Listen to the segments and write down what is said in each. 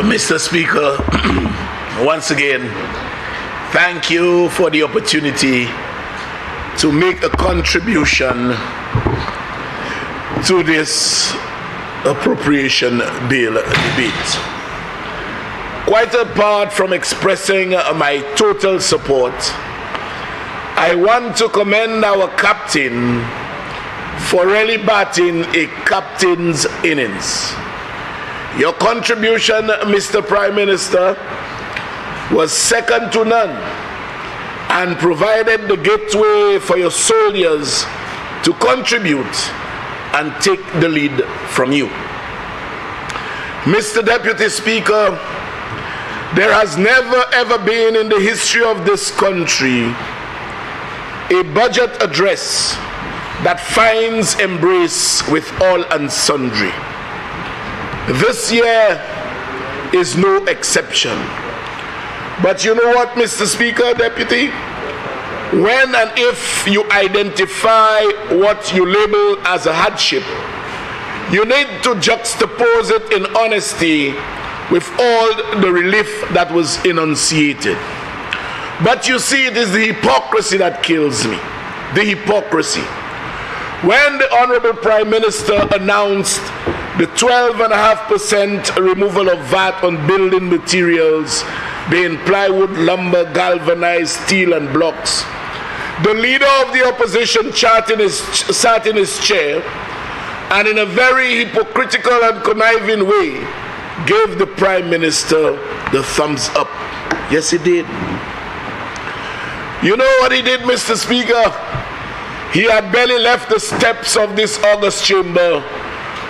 Mr. Speaker, once again, thank you for the opportunity to make a contribution to this appropriation bill debate. Quite apart from expressing my total support, I want to commend our captain for really batting a captain's innings. Your contribution, Mr. Prime Minister, was second to none and provided the gateway for your soldiers to contribute and take the lead from you. Mr. Deputy Speaker, there has never ever been in the history of this country a budget address that finds embrace with all and sundry. This year is no exception. But you know what, Mr. Speaker, Deputy? When and if you identify what you label as a hardship, you need to juxtapose it in honesty with all the relief that was enunciated. But you see, it is the hypocrisy that kills me. The hypocrisy. When the Honorable Prime Minister announced the 12.5% removal of VAT on building materials, being plywood, lumber, galvanized steel and blocks, the leader of the opposition sat in his chair and in a very hypocritical and conniving way gave the Prime Minister the thumbs up. Yes, he did. You know what he did, Mr. Speaker? He had barely left the steps of this august chamber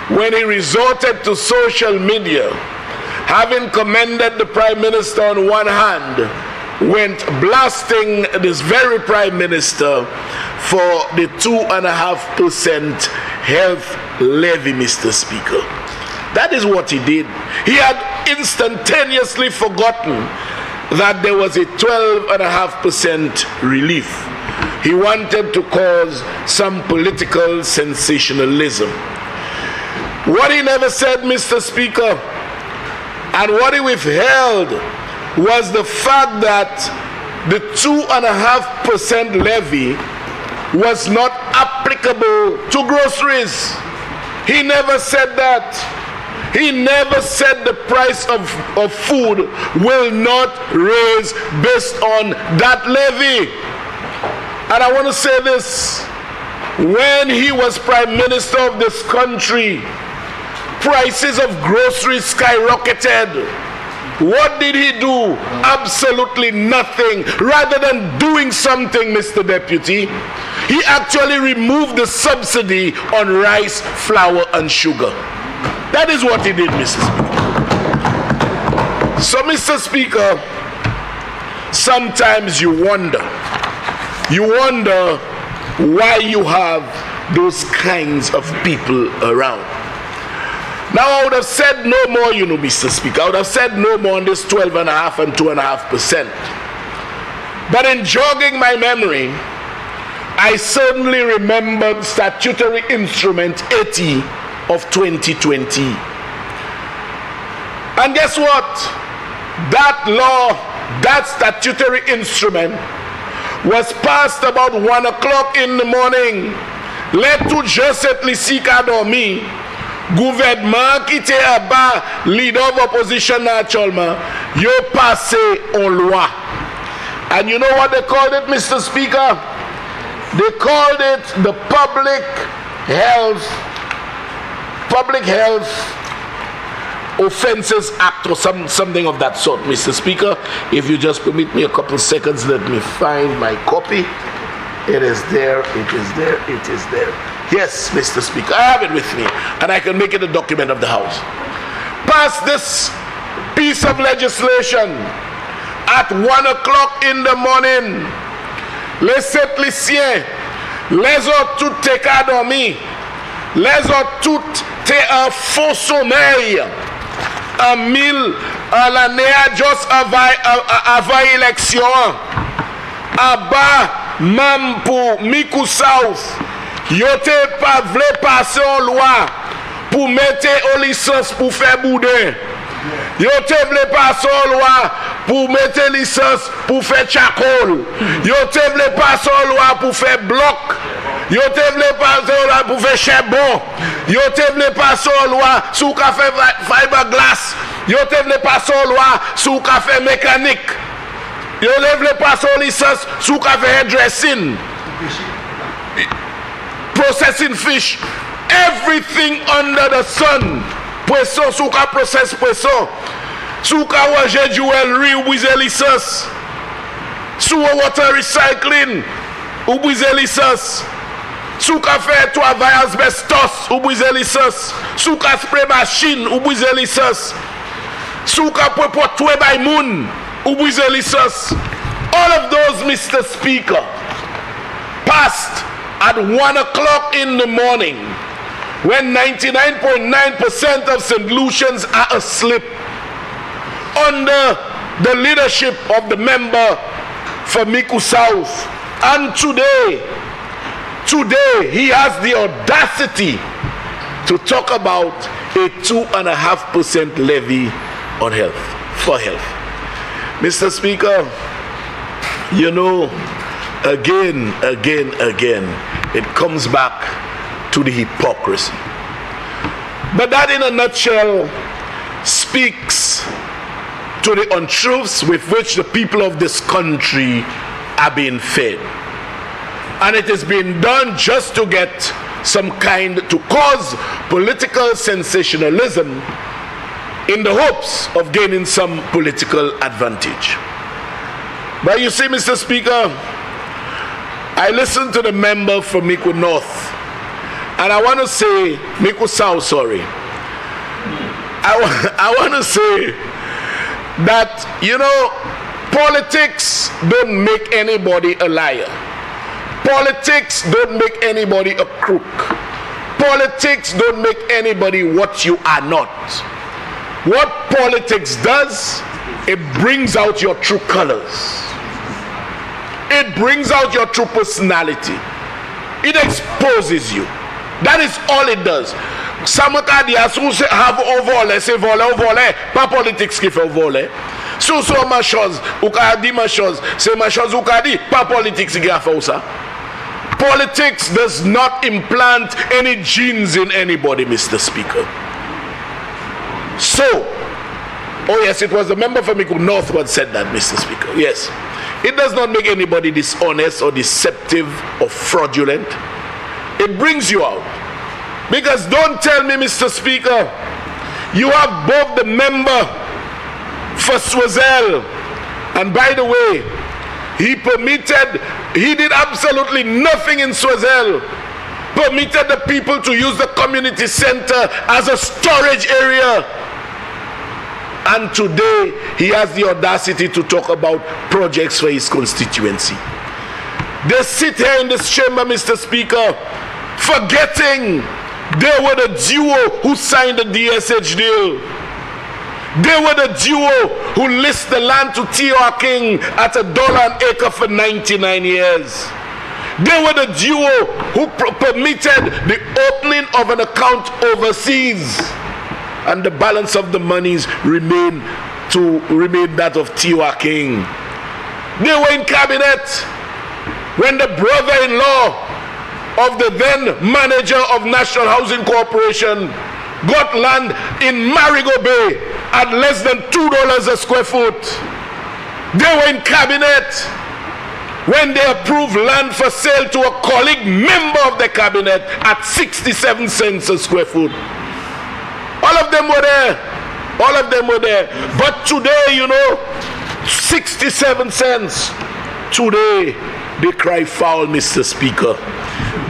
when he resorted to social media, having commended the Prime Minister on one hand, went blasting this very Prime Minister for the 2.5% health levy, Mr. Speaker. That is what he did. He had instantaneously forgotten that there was a 12.5% relief. He wanted to cause some political sensationalism. What he never said, Mr. Speaker, and what he withheld was the fact that the 2.5% levy was not applicable to groceries. He never said that. He never said the price of food will not raise based on that levy. And I want to say this. When he was Prime Minister of this country, prices of groceries skyrocketed. What did he do? Absolutely nothing. Rather than doing something, Mr. Deputy, he actually removed the subsidy on rice, flour, and sugar. That is what he did, Mr. Speaker. So, Mr. Speaker, sometimes you wonder why you have those kinds of people around. Now, I would have said no more, Mr. Speaker. I would have said no more on this 12.5% and 2.5%. But in jogging my memory, I certainly remembered Statutory Instrument 80 of 2020. And guess what? That law, that statutory instrument, was passed about 1 o'clock in the morning. Led to just at Lucia dormi. Gouvernement qui était à bas, leader of opposition naturellement, yo passé en loi. And you know what they called it, Mr. Speaker? They called it the Public Health Offences Act or something of that sort, Mr. Speaker. If you just permit me a couple seconds, let me find my copy. It is there, it is there, it is there. Yes, Mr. Speaker, I have it with me, and I can make it a document of the House. Pass this piece of legislation at 1 o'clock in the morning. Les Lyciens, les autres tout t'es qu'à dormir, les autres tout t'es en faux sommeil. En l'année juste avant l'élection, à bas, même pour Mikou South. Yo te pas vle passer en loi pour mettre en licence pour faire boudin. Yo te vle pas son loi pour mettre licence pour faire charcoal. Yo te vle pas son loi pour faire bloc. Yo te vle pas son loi pour faire charbon. Yo te vle pas son loi sous café fiberglass. Yo te vle pas son loi sous café mécanique. Yo te vle pas son licence sous café hairdressing. Processing fish. Everything under the sun. Poisson, sous ka process poisson. Sous ka waje jewelry ou brise licence. Sous water recycling ou brise licence. Sous ka fait travail asbestos ou brise licence. Sous ka spray machine ou brise licence. Sous ka potwe by moon ou brise licence. All of those, Mr. Speaker, passed at 1 o'clock in the morning, when 99.9% of St. Lucians are asleep, under the leadership of the member for Miku South. And today he has the audacity to talk about a 2.5% levy on for health. Mr. Speaker, you know, again, it comes back to the hypocrisy. But that in a nutshell speaks to the untruths with which the people of this country are being fed. And it is being done just to get to cause political sensationalism in the hopes of gaining some political advantage. But you see, Mr. Speaker, I listened to the member from Miku North, and I want to say, Miku South, sorry. I want to say that, you know, politics don't make anybody a liar. Politics don't make anybody a crook. Politics don't make anybody what you are not. What politics does, it brings out your true colors. It brings out your true personality. It exposes you. That is all it does. Samaka dia sou se have overlay, c'est voler, pas politics qui fait voler. Sou ma chose, ou ka di ma chose, c'est ma chose ou ka di, pas politics qui a fait ça. Politics does not implant any genes in anybody, Mr. Speaker. So, oh yes, it was the member from Miku North who said that, Mr. Speaker. Yes. It does not make anybody dishonest or deceptive or fraudulent. It brings you out. Because don't tell me, Mr. Speaker, you have both the member for Swazel, and by the way, he did absolutely nothing in Swazel, permitted the people to use the community center as a storage area. And today, he has the audacity to talk about projects for his constituency. They sit here in this chamber, Mr. Speaker, forgetting they were the duo who signed the DSH deal. They were the duo who leased the land to T.R. King at $1 an acre for 99 years. They were the duo who permitted the opening of an account overseas, and the balance of the monies remain that of T.R. King. They were in cabinet when the brother-in-law of the then manager of National Housing Corporation got land in Marigo Bay at less than $2 a square foot. They were in cabinet when they approved land for sale to a colleague member of the cabinet at 67 cents a square foot. All of them were there. All of them were there. But today, you know, 67 cents. Today, they cry foul, Mr. Speaker.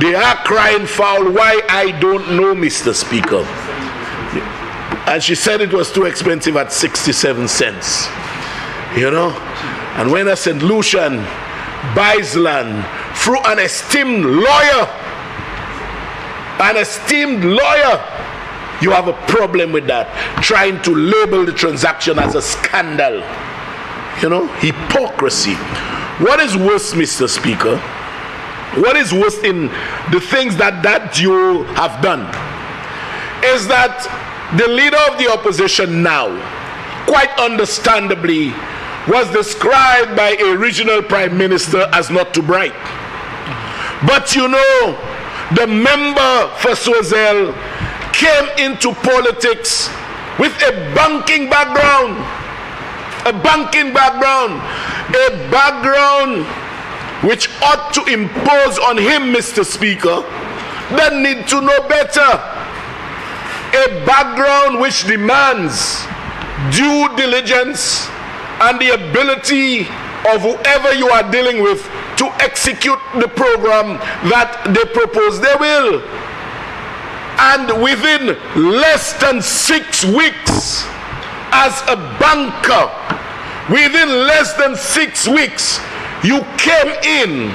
They are crying foul. Why? I don't know, Mr. Speaker. And she said it was too expensive at 67 cents. You know? And when a St. Lucian buys land through an esteemed lawyer, you have a problem with that. Trying to label the transaction as a scandal. You know? Hypocrisy. What is worse, Mr. Speaker? What is worse in the things that you have done is that the leader of the opposition now quite understandably, was described by a regional prime minister as not too bright. But you know, the member for Swazel came into politics with a banking background, a background which ought to impose on him, Mr. Speaker, that need to know better. A background which demands due diligence and the ability of whoever you are dealing with to execute the program that they propose they will. And within less than 6 weeks, as a banker, within less than 6 weeks, you came in,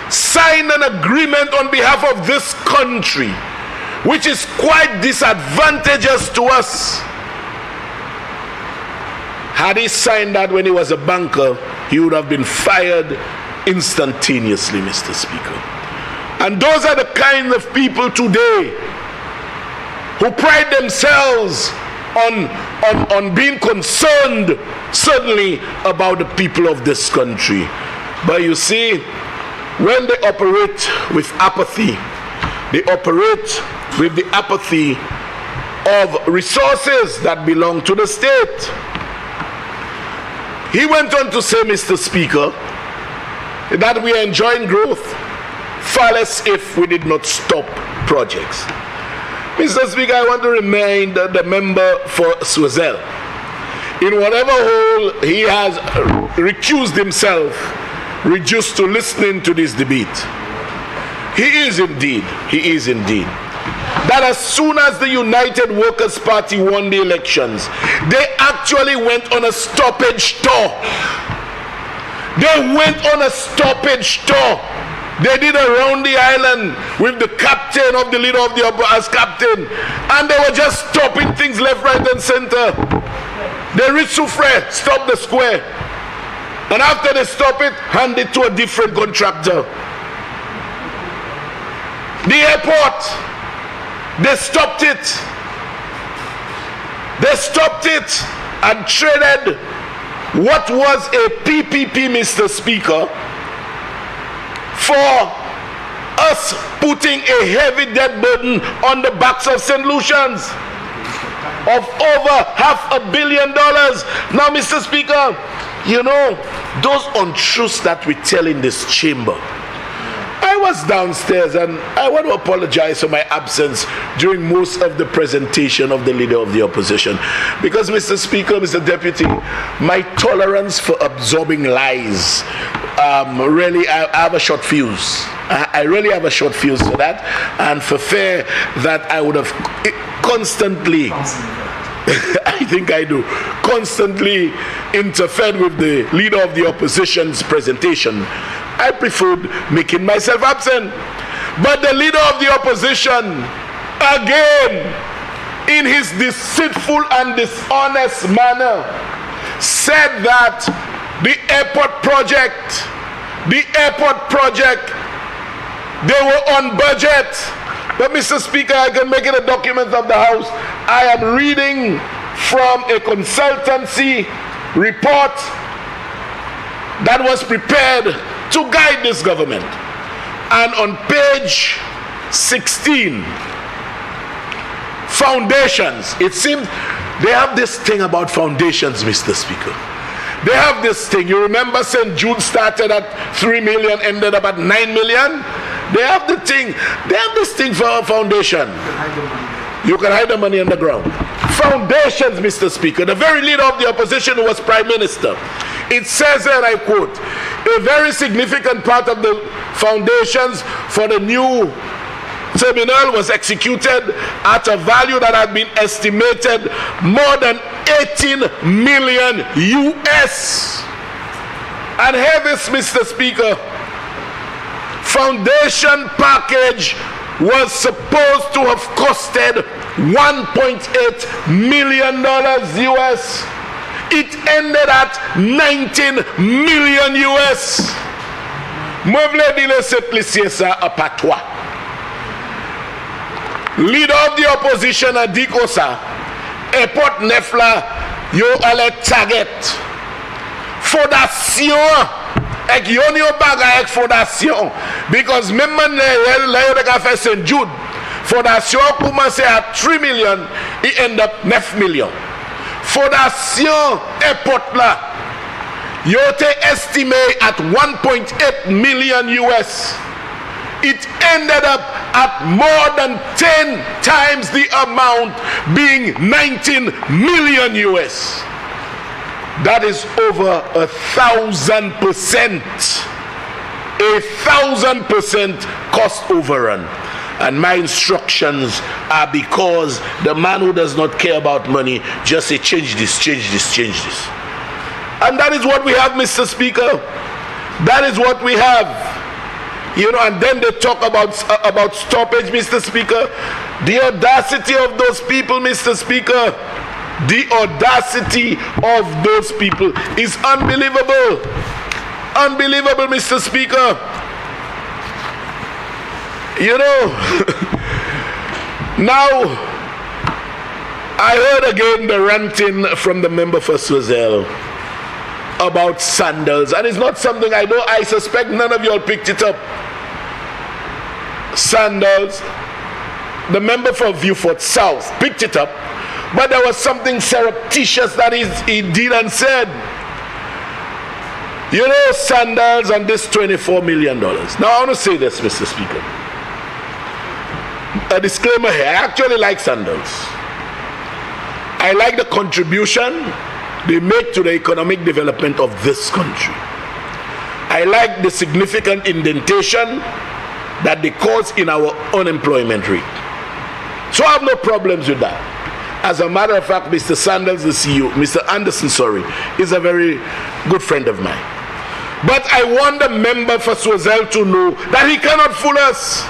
signed an agreement on behalf of this country, which is quite disadvantageous to us. Had he signed that when he was a banker, he would have been fired instantaneously, Mr. Speaker. And those are the kind of people today who pride themselves on being concerned, certainly, about the people of this country. But you see, when they operate with apathy, they operate with the apathy of resources that belong to the state. He went on to say, Mr. Speaker, that we are enjoying growth far less if we did not stop projects. Mr. Speaker, I want to remind the member for Swazel, in whatever hole he has recused himself, reduced to listening to this debate. He is indeed, that as soon as the United Workers' Party won the elections, they actually went on a stoppage tour. They went on a stoppage tour. They did around the island with the captain of the leader of the as captain, and they were just stopping things left, right, and center. They reached Soufre, stopped the square, and after they stop it, hand it to a different contractor. The airport, they stopped it. They stopped it and traded what was a PPP, Mr. Speaker, for us putting a heavy debt burden on the backs of St. Lucians of over $500 million. Now, Mr. Speaker, you know, those untruths that we tell in this chamber. I was downstairs and I want to apologize for my absence during most of the presentation of the leader of the opposition, because, Mr. Speaker, Mr. Deputy, my tolerance for absorbing lies, really, I have a short fuse. I really have a short fuse for that, and for fear that I would have constantly I think I do constantly interfered with the leader of the opposition's presentation, I preferred making myself absent. But the leader of the opposition, again, in his deceitful and dishonest manner, said that the airport project, they were on budget. But, Mr. Speaker, I can make it a document of the House. I am reading from a consultancy report that was prepared to guide this government. And on page 16, foundations. It seems they have this thing about foundations, Mr. Speaker. They have this thing. You remember St. Jude started at 3 million, ended up at 9 million? They have the thing. They have this thing for a foundation. You can hide the money underground. Foundations, Mr. Speaker. The very leader of the opposition who was prime minister. It says, and I quote, a very significant part of the foundations for the new terminal was executed at a value that had been estimated more than 18 million US. And here this, Mr. Speaker, foundation package was supposed to have costed $1.8 million US. It ended at 19 million US. Leader of the opposition, Adikosa, Airport Nefla, yo ale target fondation ek yon yo bagay ek fondation because même là yo ka fait Saint Jude fondation commencé à 3 million it end up 9 million fondation airport là yo te estimé at 1.8 million US. It ended up at more than 10 times the amount, being 19 million US. That is over 1,000%. 1,000% cost overrun. And my instructions are because the man who does not care about money just say change this, change this, change this. And that is what we have, Mr. Speaker. That is what we have. You know, and then they talk about stoppage, Mr. Speaker. The audacity of those people, Mr. Speaker. The audacity of those people is unbelievable. Unbelievable, Mr. Speaker. You know, now I heard again the ranting from the member for Swazelle about sandals, and it's not something I suspect none of you all picked it up. Sandals, the member for Viewfort South picked it up, but there was something surreptitious that he did and said. You know, sandals and this $24 million. Now I want to say this, Mr. Speaker. A disclaimer here, I actually like sandals. I like the contribution they make to the economic development of this country. I like the significant indentation that they cause in our unemployment rate. So I have no problems with that. As a matter of fact, Mr. Sanders, the CEO, Mr. Anderson, is a very good friend of mine. But I want the member for Swazelle to know that he cannot fool us.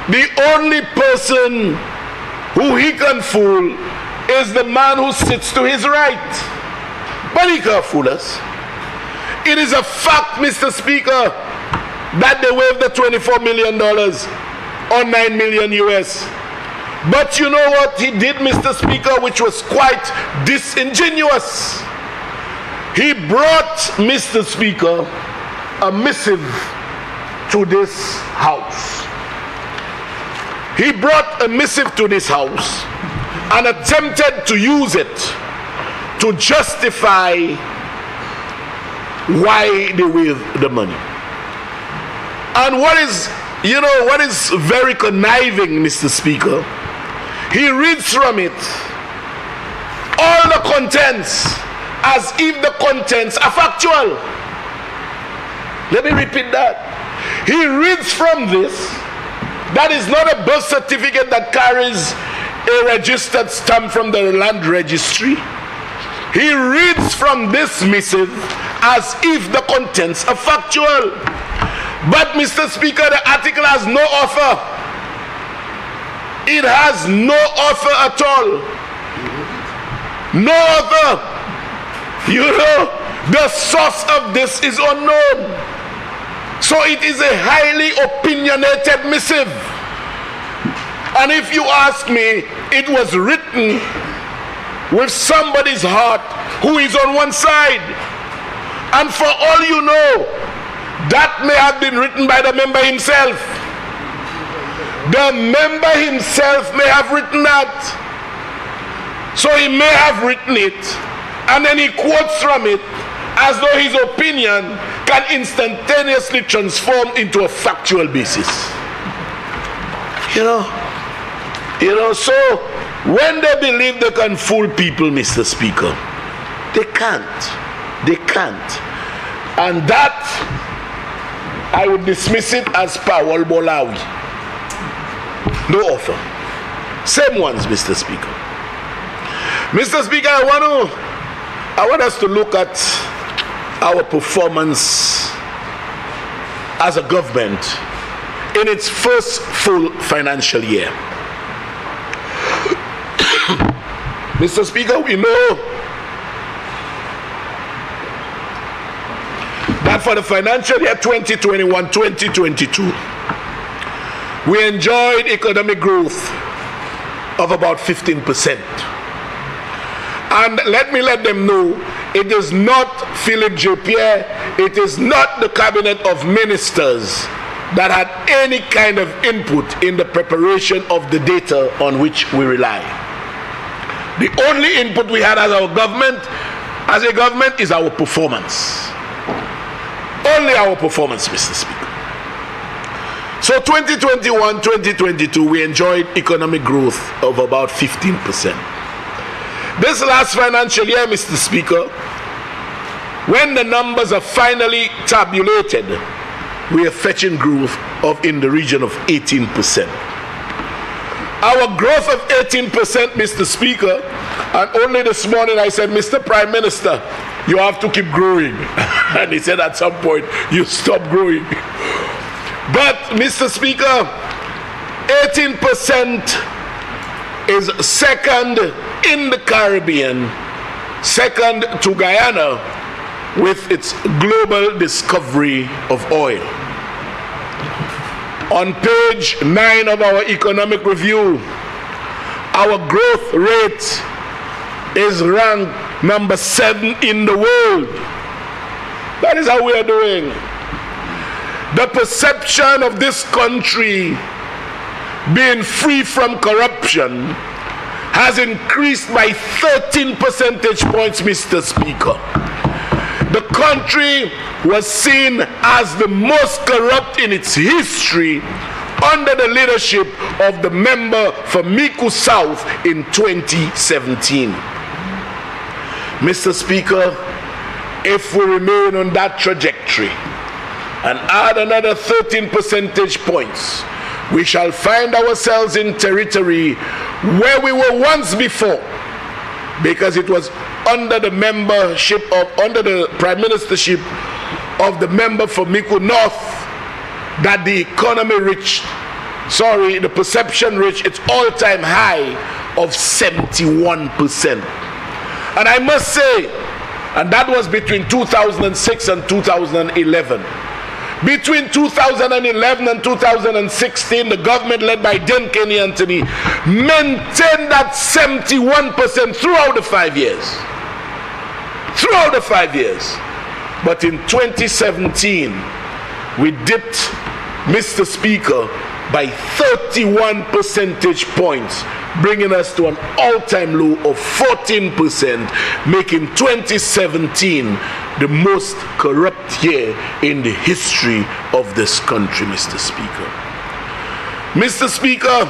The only person who he can fool is the man who sits to his right. But he can't fool us. It is a fact, Mr. Speaker, that they waived the $24 million or 9 million US. But you know what he did, Mr. Speaker, which was quite disingenuous? He brought, Mr. Speaker, a missive to this house. He brought a missive to this house and attempted to use it to justify why they waived the money. And what is very conniving, Mr. Speaker, he reads from it all the contents as if the contents are factual. Let me repeat that. He reads from this. That is not a birth certificate that carries a registered stamp from the land registry. He reads from this missive as if the contents are factual. But Mr. Speaker, the article has no author. It has no author at all. No author. You know, the source of this is unknown. So it is a highly opinionated missive. And if you ask me, it was written with somebody's heart who is on one side. And for all you know, that may have been written by the member himself. The member himself may have written that. So he may have written it, and then he quotes from it as though his opinion can instantaneously transform into a factual basis. You know, so when they believe they can fool people, Mr. Speaker, they can't. They can't. And that, I would dismiss it as Powell Bolawi. No author. Same ones, Mr. Speaker. Mr. Speaker, I want us to look at our performance as a government in its first full financial year. Mr. Speaker, we know that for the financial year 2021-2022, we enjoyed economic growth of about 15%. And let me let them know, it is not Philip J. Pierre, it is not the cabinet of ministers that had any kind of input in the preparation of the data on which we rely. The only input we had as a government, is our performance. Only our performance, Mr. Speaker. So 2021, 2022, we enjoyed economic growth of about 15%. This last financial year, Mr. Speaker, when the numbers are finally tabulated, we are fetching growth of in the region of 18%. Our growth of 18%, Mr. Speaker, and only this morning I said, Mr. Prime Minister, you have to keep growing. And he said at some point, you stop growing. But, Mr. Speaker, 18% is second in the Caribbean, second to Guyana, with its global discovery of oil. On page 9 of our economic review, our growth rate is ranked number 7 in the world. That is how we are doing. The perception of this country being free from corruption has increased by 13 percentage points, Mr. Speaker. The country was seen as the most corrupt in its history under the leadership of the member for Miku South in 2017. Mr. Speaker, if we remain on that trajectory and add another 13 percentage points, we shall find ourselves in territory where we were once before, because it was under the prime ministership of the member for Miku North that the economy the perception reached its all-time high of 71%. And I must say, and that was between 2006 and 2011. Between 2011 and 2016, the government led by Dan Kenny Anthony maintained that 71% throughout the 5 years. Throughout the 5 years. But in 2017, we dipped, Mr. Speaker, by 31 percentage points, bringing us to an all-time low of 14%, making 2017 the most corrupt year in the history of this country, Mr. Speaker. Mr. Speaker,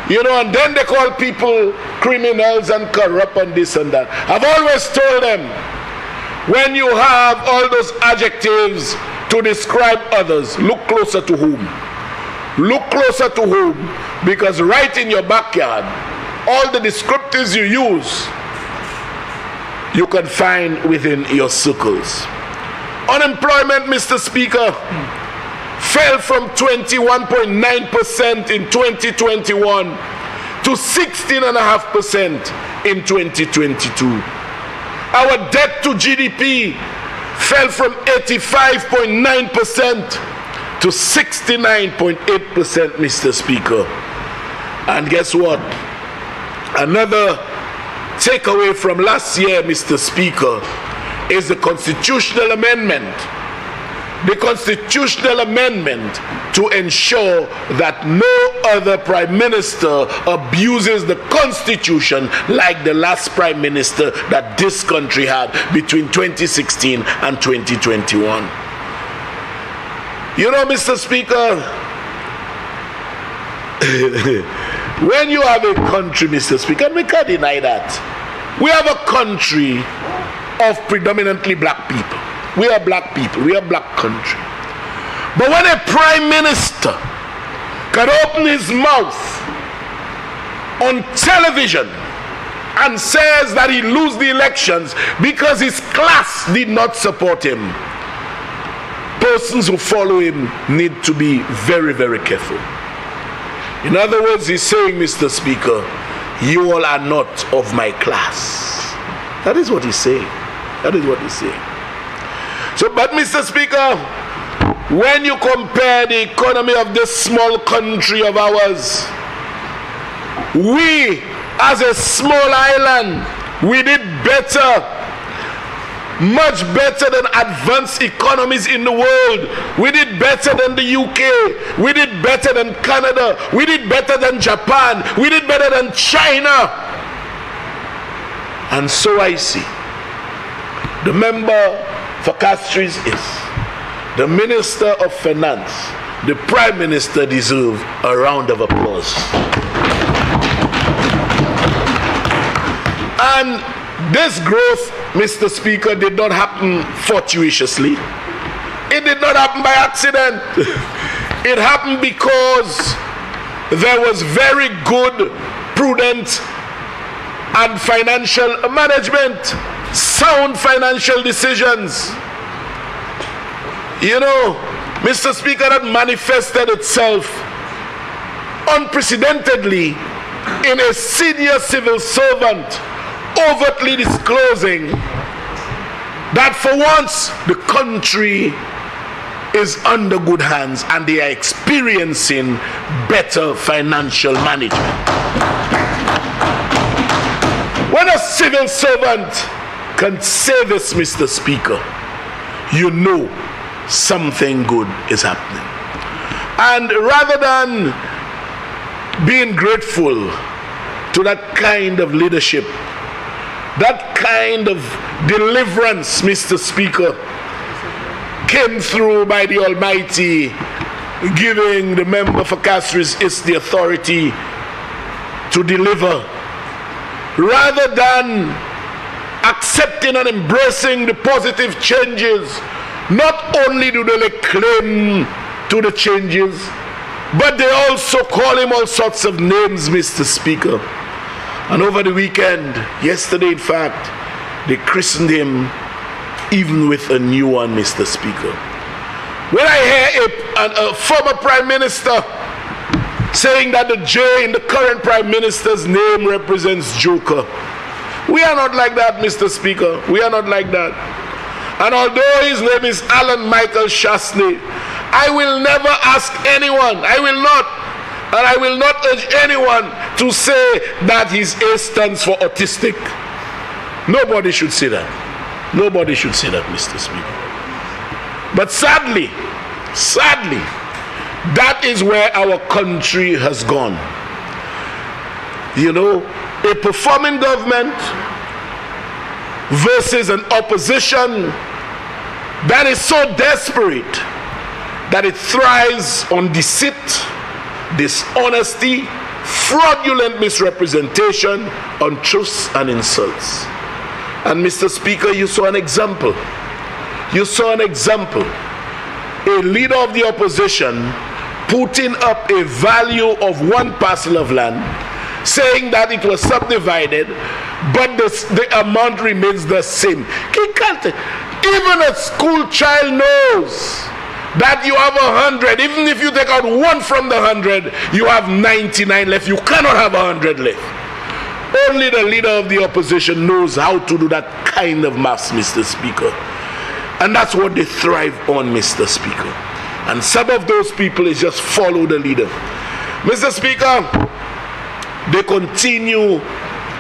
and then they call people criminals and corrupt and this and that. I've always told them, when you have all those adjectives to describe others, look closer to whom? Look closer to whom? Because right in your backyard, all the descriptors you use, you can find within your circles. Unemployment, Mr. Speaker, fell from 21.9% in 2021 to 16.5% in 2022. Our debt to GDP fell from 85.9% to 69.8%, Mr. Speaker. And guess what? Another takeaway from last year, Mr. Speaker, is the constitutional amendment. The constitutional amendment to ensure that no other prime minister abuses the constitution like the last prime minister that this country had between 2016 and 2021. Mr. Speaker, when you have a country, Mr. Speaker, and we can't deny that, we have a country of predominantly black people. We are black people. We are black country. But when a prime minister can open his mouth on television and says that he lose the elections because his class did not support him, persons who follow him need to be very, very careful. In other words, he's saying, Mr. Speaker, you all are not of my class. That is what he's saying. That is what he's saying. So, but Mr. Speaker, when you compare the economy of this small country of ours, we as a small island We did better, much better than advanced economies in the world. We did better than the UK. We did better than Canada. We did better than Japan. We did better than China. And so I see. The member for Castries is the Minister of Finance. The Prime Minister deserves a round of applause. And this growth, Mr. Speaker, did not happen fortuitously. It did not happen by accident. It happened because there was very good, prudent, and financial management, sound financial decisions. You know, Mr. Speaker, that manifested itself unprecedentedly in a senior civil servant overtly disclosing that for once the country is under good hands and they are experiencing better financial management. When a civil servant can say this, Mr. Speaker, you know something good is happening. And rather than being grateful to that kind of leadership, that kind of deliverance, Mr. Speaker, came through by the Almighty, giving the member for Castries the authority to deliver. Rather than accepting and embracing the positive changes, not only do they lay claim to the changes, but they also call him all sorts of names, Mr. Speaker. And over the weekend, yesterday in fact, they christened him even with a new one, Mr. Speaker. When I hear a former Prime Minister saying that the J in the current Prime Minister's name represents Joker, we are not like that, Mr. Speaker. We are not like that. And although his name is Alan Michael Shastney, I will never ask anyone, I will not, and I will not urge anyone to say that his A stands for autistic. Nobody should say that. Nobody should say that, Mr. Speaker. But sadly, that is where our country has gone. You know, a performing government versus an opposition that is so desperate that it thrives on deceit, dishonesty, fraudulent misrepresentation, untruths, and insults. And Mr. Speaker, you saw an example. You saw an example. A leader of the opposition putting up a value of one parcel of land, saying that it was subdivided, but the amount remains the same. Even a school child knows that you have 100. Even if you take out one from the 100, you have 99 left. You cannot have 100 left. Only the leader of the opposition knows how to do that kind of maths, Mr. Speaker. And that's what they thrive on, Mr. Speaker. And some of those people is just follow the leader. Mr. Speaker, they continue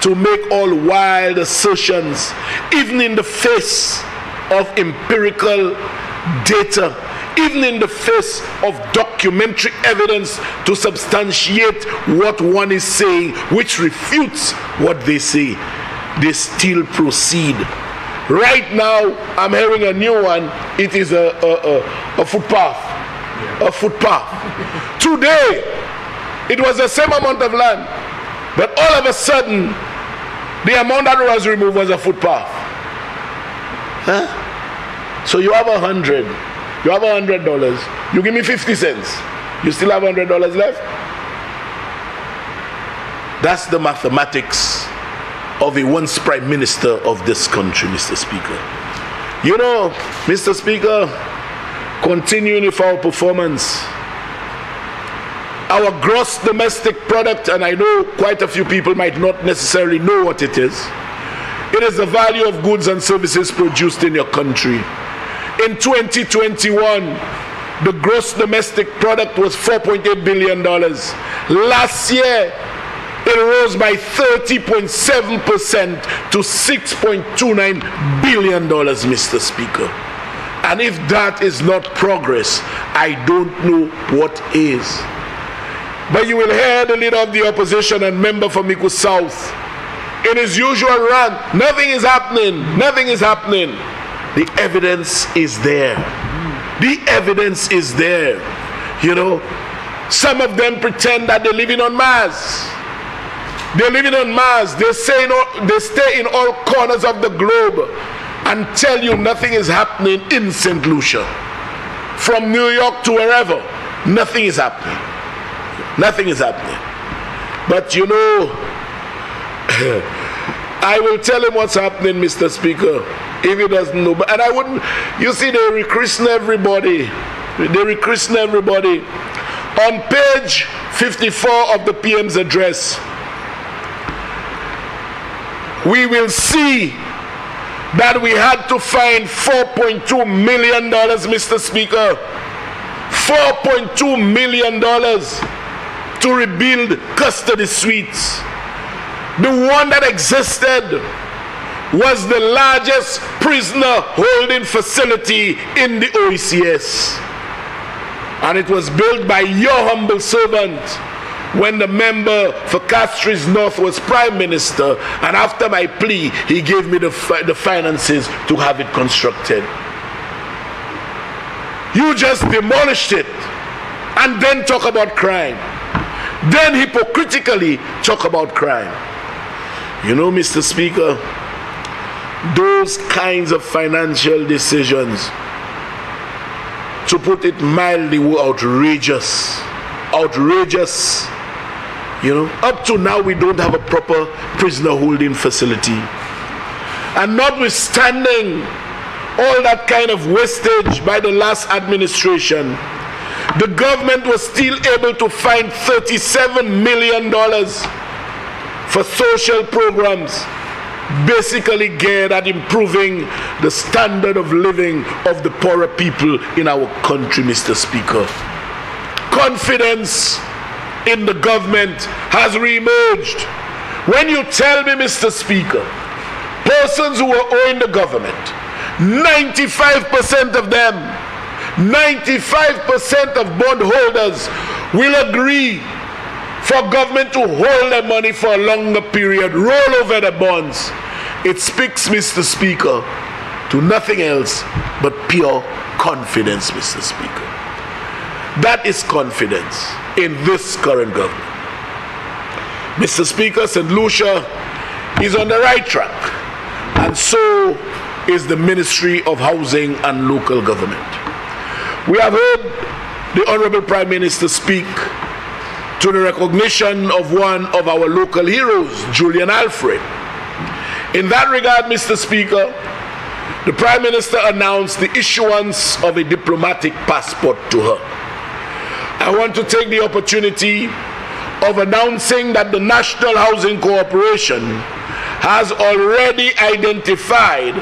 to make all wild assertions, even in the face of empirical data, even in the face of documentary evidence to substantiate what one is saying, which refutes what they say. They still proceed. Right now, I'm hearing a new one. It is a footpath. Yeah. A footpath. Today, it was the same amount of land, but all of a sudden, the amount that was removed was a footpath. Huh? So you have 100. You have $100. You give me 50 cents. You still have $100 left? That's the mathematics of a once Prime Minister of this country, Mr. Speaker. You know, Mr. Speaker, continuing with our performance, our gross domestic product, and I know quite a few people might not necessarily know what it is the value of goods and services produced in your country. In 2021, the gross domestic product was $4.8 billion. Last year, it rose by 30.7% to $6.29 billion, Mr. Speaker. And if that is not progress, I don't know what is. But you will hear the leader of the opposition and member for Miku South in his usual rant, nothing is happening, nothing is happening. The evidence is there. The evidence is there. You know, some of them pretend that they're living on Mars. They're living on Mars. They stay in all corners of the globe and tell you nothing is happening in St. Lucia. From New York to wherever, nothing is happening. Nothing is happening. But you know, I will tell him what's happening, Mr. Speaker, if he doesn't know. And I wouldn't, you see, they rechristen everybody. They rechristen everybody. On page 54 of the PM's address, we will see that we had to find $4.2 million, Mr. Speaker. $4.2 million to rebuild custody suites. The one that existed was the largest prisoner holding facility in the OECS. And it was built by your humble servant when the member for Castries North was Prime Minister, and after my plea, he gave me the finances to have it constructed. You just demolished it and then talk about crime. Then hypocritically talk about crime. You know, Mr. Speaker, those kinds of financial decisions, to put it mildly, were outrageous. Outrageous. You know, up to now we don't have a proper prisoner holding facility. And notwithstanding all that kind of wastage by the last administration, the government was still able to find $37 million for social programs, basically geared at improving the standard of living of the poorer people in our country, Mr. Speaker. Confidence in the government has re-emerged. When you tell me, Mr. Speaker, persons who are owing the government, 95% of them, 95% of bondholders will agree for government to hold their money for a longer period, roll over the bonds. It speaks, Mr. Speaker, to nothing else but pure confidence, Mr. Speaker. That is confidence in this current government. Mr. Speaker, St. Lucia is on the right track, and so is the Ministry of Housing and Local Government. We have heard the Honorable Prime Minister speak to the recognition of one of our local heroes, Julian Alfred. In that regard, Mr. Speaker, the Prime Minister announced the issuance of a diplomatic passport to her. I want to take the opportunity of announcing that the National Housing Corporation has already identified,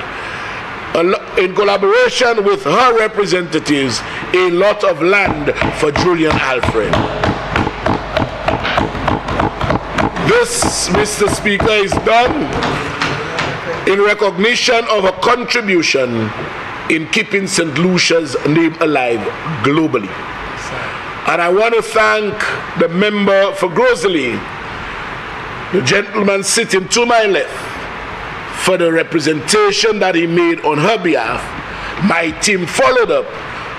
in collaboration with her representatives, a lot of land for Julian Alfred. This, Mr. Speaker, is done in recognition of a contribution in keeping St. Lucia's name alive globally. And I want to thank the member for Grosley, the gentleman sitting to my left, for the representation that he made on her behalf. My team followed up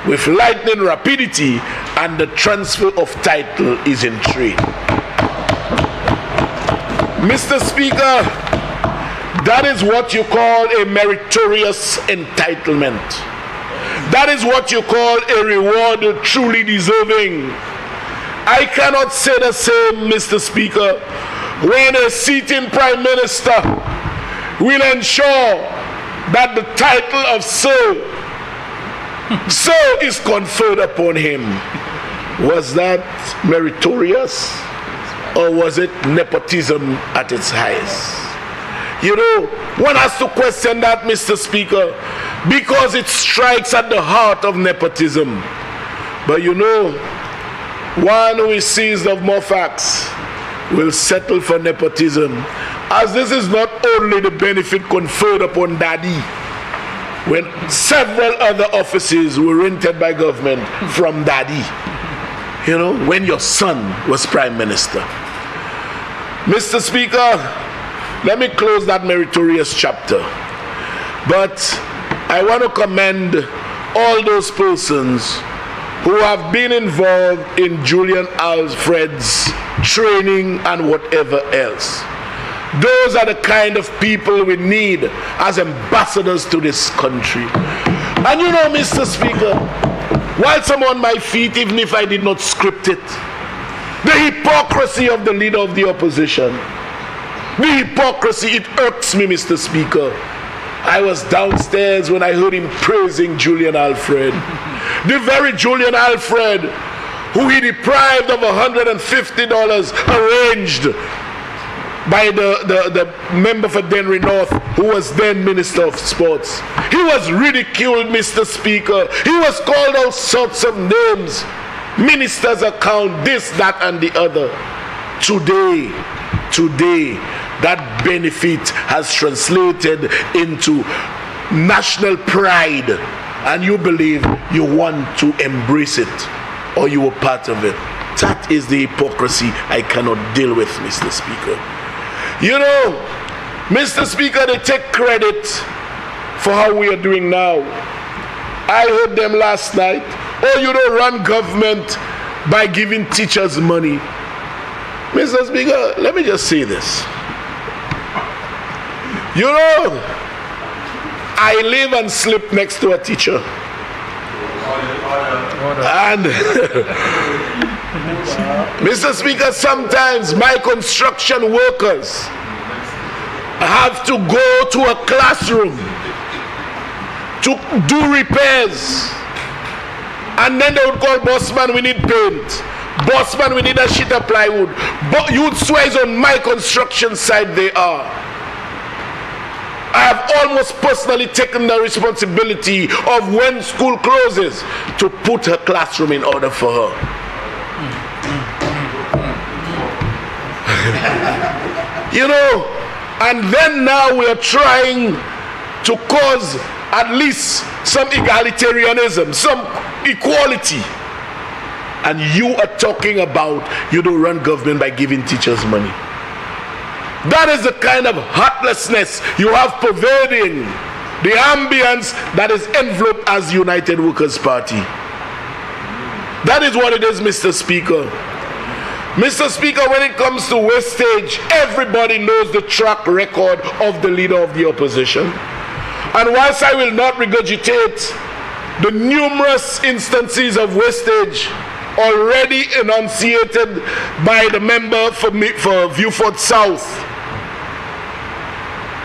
with lightning rapidity, and the transfer of title is in train. Mr. Speaker, that is what you call a meritorious entitlement. That is what you call a reward truly deserving. I cannot say the same, Mr. Speaker, when a sitting Prime Minister will ensure that the title of Sir is conferred upon him. Was that meritorious, or was it nepotism at its highest? You know, one has to question that, Mr. Speaker, because it strikes at the heart of nepotism. But you know, one who is seized of more facts will settle for nepotism, as this is not only the benefit conferred upon Daddy, when several other offices were rented by government from Daddy, when your son was Prime Minister. Mr. Speaker, let me close that meritorious chapter. But I want to commend all those persons who have been involved in Julian Alfred's training and whatever else. Those are the kind of people we need as ambassadors to this country. And Mr. Speaker, whilst I'm on my feet, even if I did not script it, the hypocrisy of the leader of the opposition, the hypocrisy, it irks me, Mr. Speaker. I was downstairs when I heard him praising Julian Alfred. The very Julian Alfred who he deprived of $150 arranged by the member for Denry North, who was then Minister of Sports. He was ridiculed, Mr. Speaker. He was called all sorts of names. Minister's account, this, that, and the other. Today, that benefit has translated into national pride, and you believe you want to embrace it, or you were part of it. That is the hypocrisy I cannot deal with, Mr. Speaker. Mr. Speaker, they take credit for how we are doing now. I heard them last night. Oh, you don't run government by giving teachers money. Mr. Speaker, let me just say this. I live and sleep next to a teacher. And Mr. Speaker, sometimes my construction workers have to go to a classroom to do repairs. And then they would call, bossman, we need paint. Bossman, we need a sheet of plywood. But you'd swear it's on my construction site they are. I have almost personally taken the responsibility of when school closes to put her classroom in order for her. And then now we are trying to cause at least some egalitarianism, some equality. And you are talking about you don't run government by giving teachers money. That is the kind of heartlessness you have pervading the ambience that is enveloped as United Workers' Party. That is what it is, Mr. Speaker. Mr. Speaker, when it comes to wastage, everybody knows the track record of the leader of the opposition. And whilst I will not regurgitate the numerous instances of wastage already enunciated by the member for Viewford South,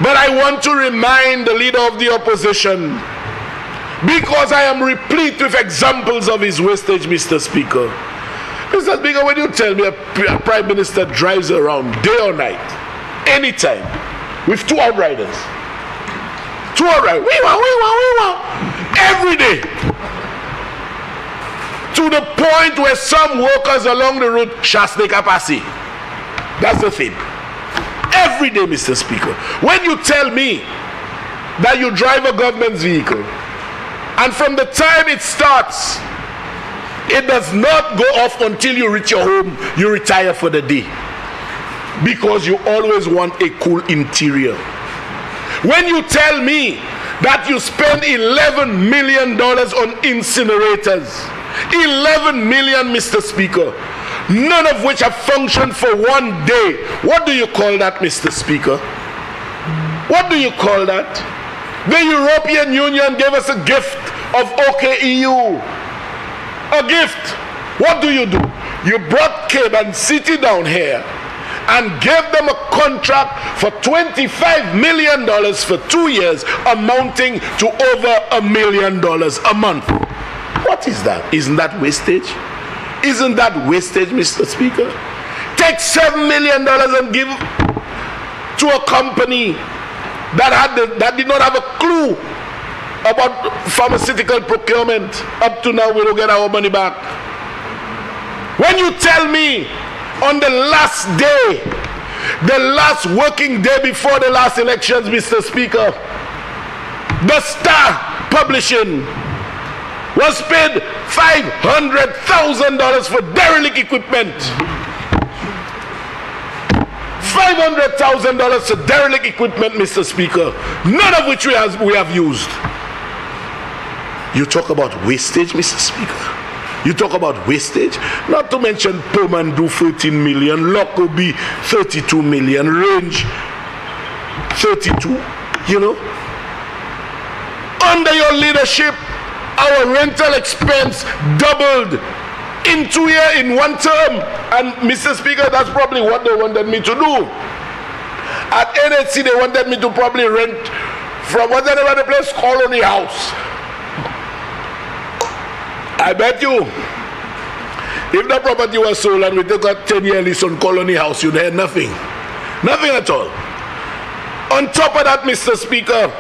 but I want to remind the leader of the opposition, because I am replete with examples of his wastage, Mr. Speaker. Mr. Speaker, when you tell me a Prime Minister drives around day or night, anytime, with two outriders, every day, to the point where some workers along the road Shasne Kapasi. That's the thing. Every day, Mr. Speaker. When you tell me that you drive a government vehicle, and from the time it starts, it does not go off until you reach your home, you retire for the day, because you always want a cool interior. When you tell me that you spend $11 million on incinerators, 11 million, Mr. Speaker, none of which have functioned for one day. What do you call that, Mr. Speaker? What do you call that? The European Union gave us a gift of OKEU. A gift. What do? You brought Cape and City down here and gave them a contract for $25 million for 2 years, amounting to over $1 million a month. What is that? Isn't that wastage? Isn't that wastage, Mr. Speaker? Take $7 million and give to a company that did not have a clue about pharmaceutical procurement. Up to now, we don't get our money back. When you tell me on the last day, the last working day before the last elections, Mr. Speaker, the Star Publishing was paid $500,000 for derelict equipment. $500,000 for derelict equipment, Mr. Speaker, none of which we have used. You talk about wastage, Mr. Speaker. You talk about wastage, not to mention Pomandu 13 million, Lockerbie 32 million, Range 32, you know. Under your leadership, our rental expense doubled in 2 years, in one term. And Mr. Speaker, that's probably what they wanted me to do. At NHC, they wanted me to probably rent from what's the name of the place? Colony House. I bet you, if the property was sold and we took a 10-year lease on Colony House, you'd hear nothing. Nothing at all. On top of that, Mr. Speaker,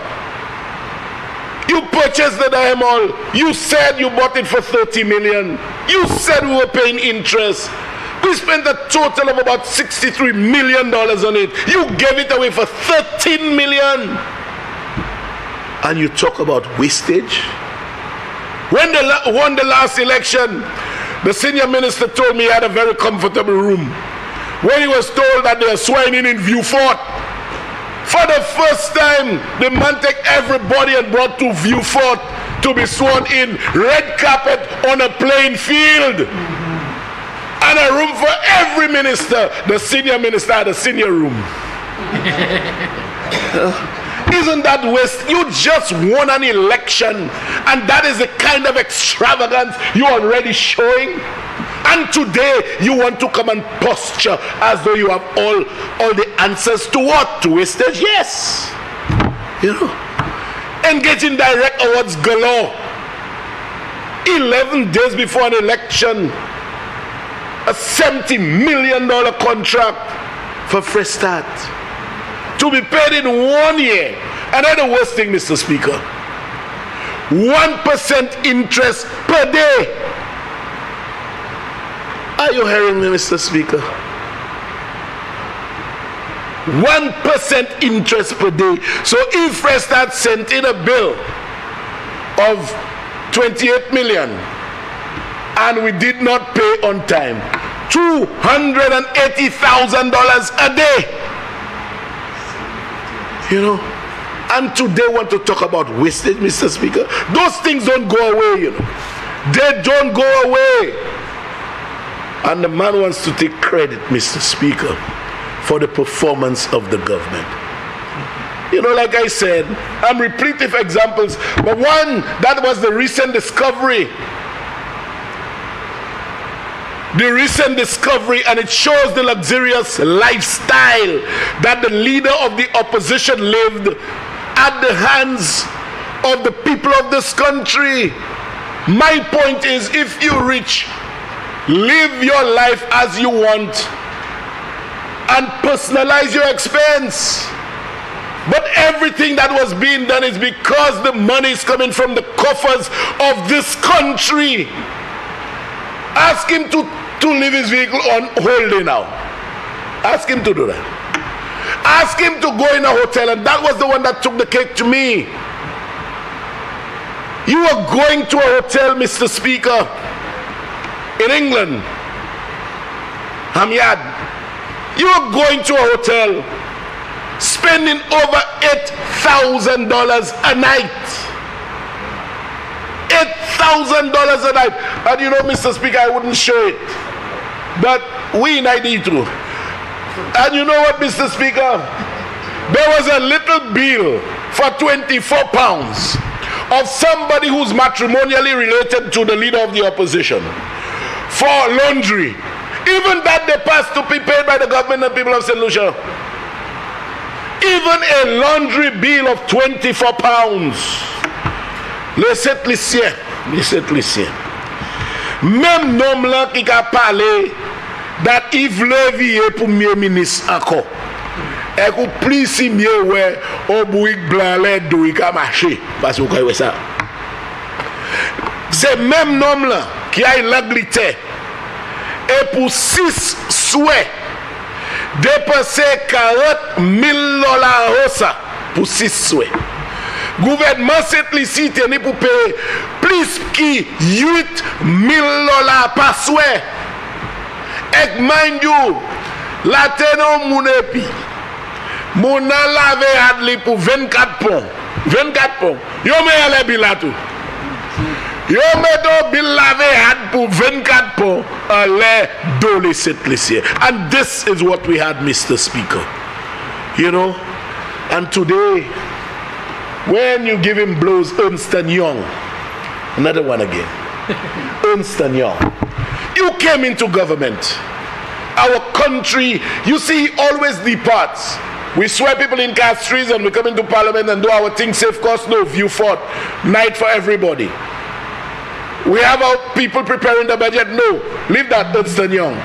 you purchased the Dime Mall. You said you bought it for 30 million. You said we were paying interest. We spent a total of about $63 million on it. You gave it away for 13 million. And you talk about wastage? When they won the last election, the senior minister told me he had a very comfortable room. When he was told that they are swining in View Fort, for the first time, the man took everybody and brought to View Fort to be sworn in, red carpet on a playing field. And a room for every minister. The senior minister had a senior room. Isn't that waste? You just won an election, and that is the kind of extravagance you're already showing. And today you want to come and posture as though you have all the answers to what? To wastage? Yes. You know, engaging direct awards galore. 11 days before an election, a $70 million contract for Fresh Start to be paid in 1 year. And then the worst thing, Mr. Speaker, 1% interest per day. Are you hearing me, Mr. Speaker? 1% interest per day. So if Fresh Start sent in a bill of 28 million and we did not pay on time, $280,000 a day. You know, and today want to talk about wastage, Mr. Speaker. Those things don't go away, you know. They don't go away. And the man wants to take credit, Mr. Speaker, for the performance of the government. You know, like I said, I'm replete with examples, but one that was the recent discovery. The recent discovery, and it shows the luxurious lifestyle that the leader of the opposition lived at the hands of the people of this country. My point is, if you're rich, live your life as you want and personalize your expense. But everything that was being done is because the money is coming from the coffers of this country. Ask him to leave his vehicle on holiday now. Ask him to do that. Ask him to go in a hotel, and that was the one that took the cake to me. You are going to a hotel, Mr. Speaker, in England, Hamyad. You are going to a hotel, spending over $8,000 a night. $8,000 a night. And you know, Mr. Speaker, I wouldn't show it, but we in ID too. And you know what, Mr. Speaker? There was a little bill for £24 of somebody who's matrimonially related to the leader of the opposition for laundry. Even that they passed to be paid by the government and people of St. Lucia. Even a laundry bill of £24. Laissez Lucia. Même nom là qui a parlé that if Levy est premier ministre encore, et qu'on plie si mieux ouais au bouik blanc là d'où il a marché parce que vous voyez ça. C'est même nom là qui a l'agilité et pour 6 souhait dépenser $40,000 pour 6 souhaits. Gouvernement simplicité ni pour payer plus que $8,000 par souhait. Et mind you, la tenon moun epi, moun nan lave adli pour 24 ponts. 24 ponts. Yo me yale bil la tout. Yo me do bil lave had pour 24 ponts. Ale dole set lisier. And this is what we had, Mr. Speaker. You know, and today, when you give him blows, Ernst & Young, another one again, Ernst & Young, you came into government. Our country, you see, always departs. We swear people in castries and we come into parliament and do our thing, safe cost, no, view fought, night for everybody. We have our people preparing the budget, no, leave that, Ernst & Young.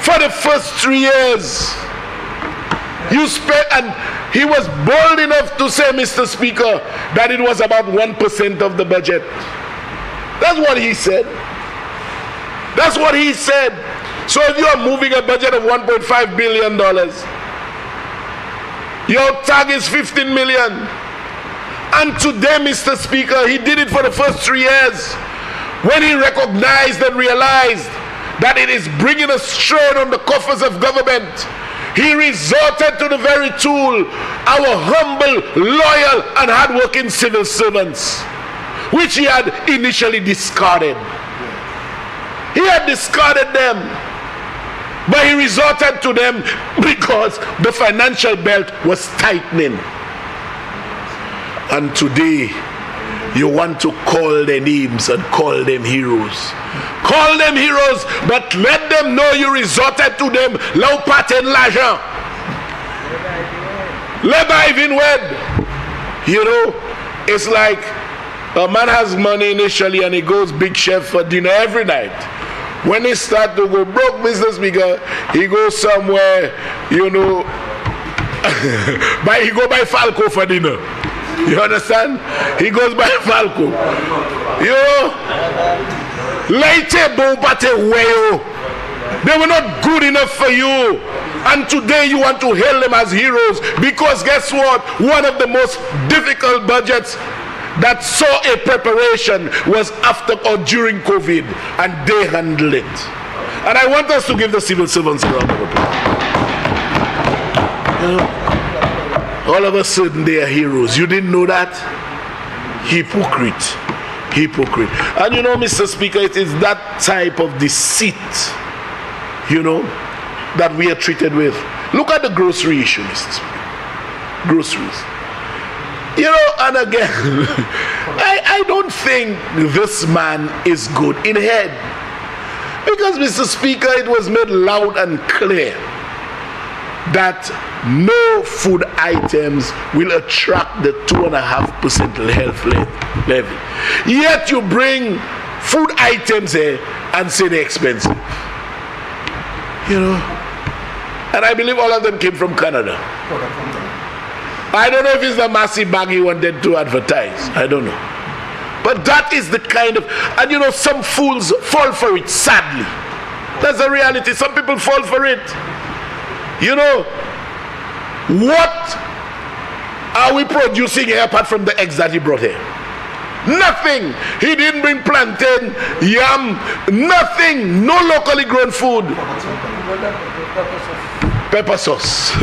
For the first 3 years, you spent, and he was bold enough to say, Mr. Speaker, that it was about 1% of the budget. That's what he said. That's what he said. So if you are moving a budget of $1.5 billion, your tag is 15 million. And today, Mr. Speaker, he did it for the first 3 years. When he recognized and realized that it is bringing a strain on the coffers of government, he resorted to the very tool our humble, loyal, and hardworking civil servants, which he had initially discarded. He had discarded them, but he resorted to them because the financial belt was tightening. And today, you want to call their names and call them heroes. Call them heroes, but let them know you resorted to them. Low pattern l'argent. Let by even wed. You know, it's like a man has money initially and he goes big chef for dinner every night. When he start to go broke, Mr. Speaker, he goes somewhere, you know, he go by Falco for dinner. You understand? He goes by Falco. You know, they were not good enough for you. And today you want to hail them as heroes because guess what? One of the most difficult budgets that saw a preparation was after or during COVID, and they handled it. And I want us to give the civil servants a round of applause. You know, all of a sudden they are heroes. You didn't know that? Hypocrite. Hypocrite. And you know, Mr. Speaker, it is that type of deceit, you know, that we are treated with. Look at the grocery issue, Mr. Speaker. Groceries. You know, and again, I don't think this man is good in head. Because, Mr. Speaker, it was made loud and clear that no food items will attract the 2.5% health levy. Yet you bring food items here and say they're expensive. You know, and I believe all of them came from Canada. I don't know if it's the massive bag he wanted to advertise. I don't know. But that is the kind of, and you know, some fools fall for it, sadly. That's the reality. Some people fall for it. You know, what are we producing here apart from the eggs that he brought here? Nothing. He didn't bring plantain, yam, nothing. No locally grown food. Pepper sauce.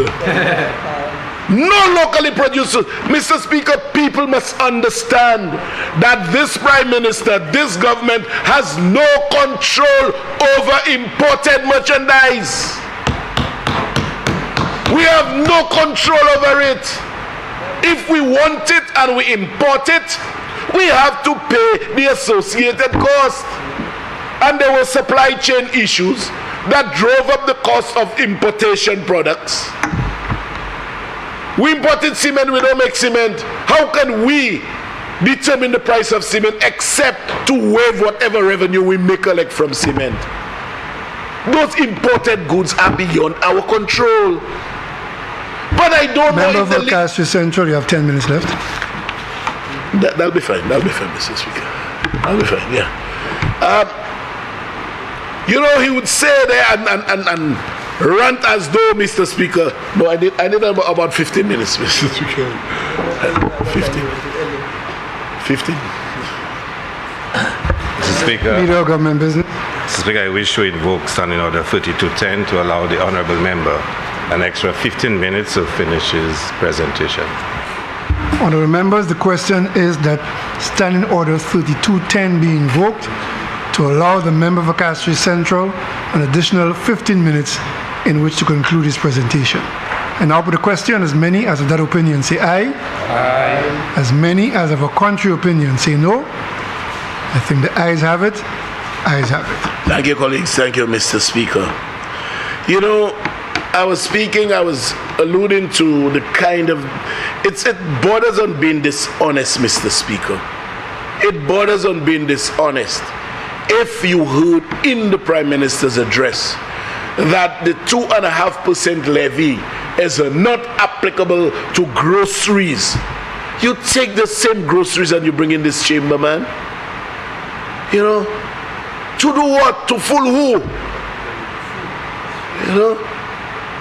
No locally produced. Mr. Speaker, people must understand that this Prime Minister, this government has no control over imported merchandise. We have no control over it. If we want it and we import it, we have to pay the associated cost. And there were supply chain issues that drove up the cost of importation products. We imported cement, we don't make cement. How can we determine the price of cement except to waive whatever revenue we may collect from cement? Those imported goods are beyond our control. But I don't know if Member for Castries Central, you have 10 minutes left. That'll be fine. That'll be fine, Mr. Speaker. That'll be fine, yeah. You know, he would say there, and rant as though, Mr. Speaker. No, I need about 15 minutes, Mr. Speaker. 15. Mr. Speaker. Leader of Government Business. Mr. Speaker, I wish to invoke Standing Order 3210 to allow the Honourable Member an extra 15 minutes to finish his presentation. Honourable members, the question is that Standing Order 3210 be invoked to allow the member for Castries Central an additional 15 minutes in which to conclude his presentation. And now put the question, as many as of that opinion say aye. Aye. As many as of a contrary opinion say no. I think the ayes have it. Ayes have it. Thank you, colleagues. Thank you, Mr. Speaker. You know, I was alluding to the kind of, it borders on being dishonest, Mr. Speaker. It borders on being dishonest. If you heard in the Prime Minister's address that the 2.5% levy is not applicable to groceries, you take the same groceries and you bring in this chamber, man. You know, to do what? To fool who? You know,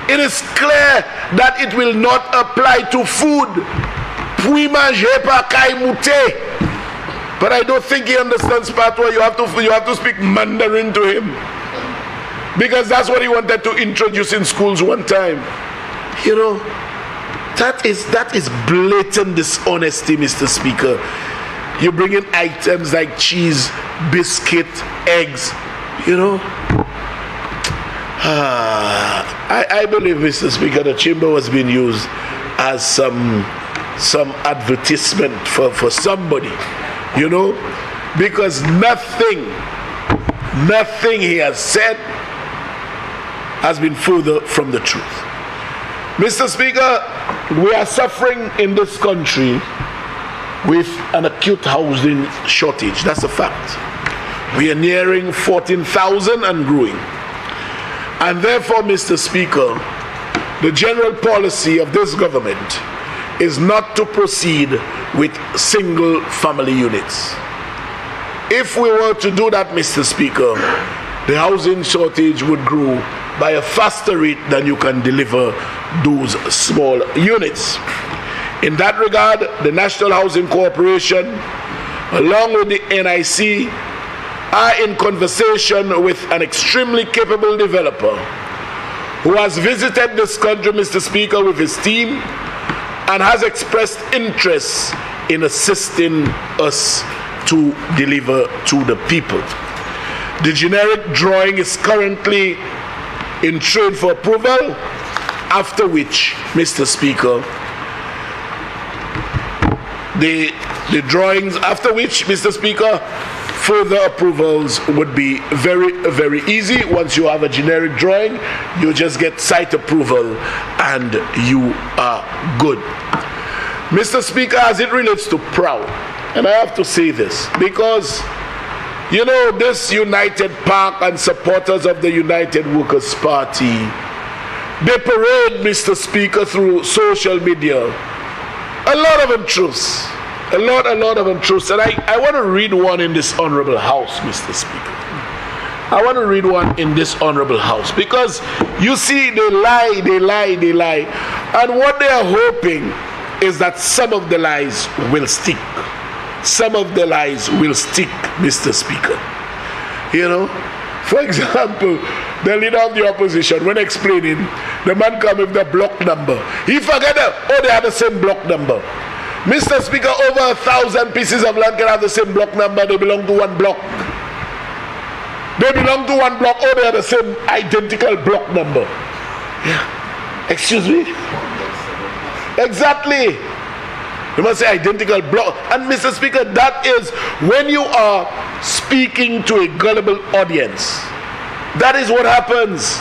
it is clear that it will not apply to food. But I don't think he understands part where you have to speak Mandarin to him, because that's what he wanted to introduce in schools one time. You know, that is blatant dishonesty, Mr. Speaker. You bring in items like cheese, biscuit, eggs, you know. I believe, Mr. Speaker, the chamber was being used as some advertisement for somebody, you know, because nothing he has said has been further from the truth. Mr. Speaker, we are suffering in this country with an acute housing shortage. That's a fact. We are nearing 14,000 and growing. And therefore, Mr. Speaker, the general policy of this government is not to proceed with single family units. If we were to do that, Mr. Speaker, the housing shortage would grow by a faster rate than you can deliver those small units. In that regard, the National Housing Corporation, along with the NIC, are in conversation with an extremely capable developer who has visited this country, Mr. Speaker, with his team and has expressed interest in assisting us to deliver to the people. The generic drawing is currently in train for approval, after which, Mr. Speaker, the drawings, after which, Mr. Speaker, further approvals would be very, very easy. Once you have a generic drawing, you just get site approval and you are good. Mr. Speaker, as it relates to Proud, and I have to say this because, you know, this United Park and supporters of the United Workers' Party, they parade, Mr. Speaker, through social media a lot of untruths. A lot of untruths. And I want to read one in this honorable house, Mr. Speaker. I want to read one in this honorable house because, you see, they lie. And what they are hoping is that some of the lies will stick. Some of the lies will stick, Mr. Speaker. You know, for example, the leader of the opposition, when explaining, the man come with the block number. He forget they have the same block number. Mr. Speaker, over 1,000 pieces of land can have the same block number. They belong to one block. They belong to one block. They have the same identical block number. Yeah. Excuse me? Exactly. You must say identical block. And Mr. Speaker, that is when you are speaking to a gullible audience. That is what happens.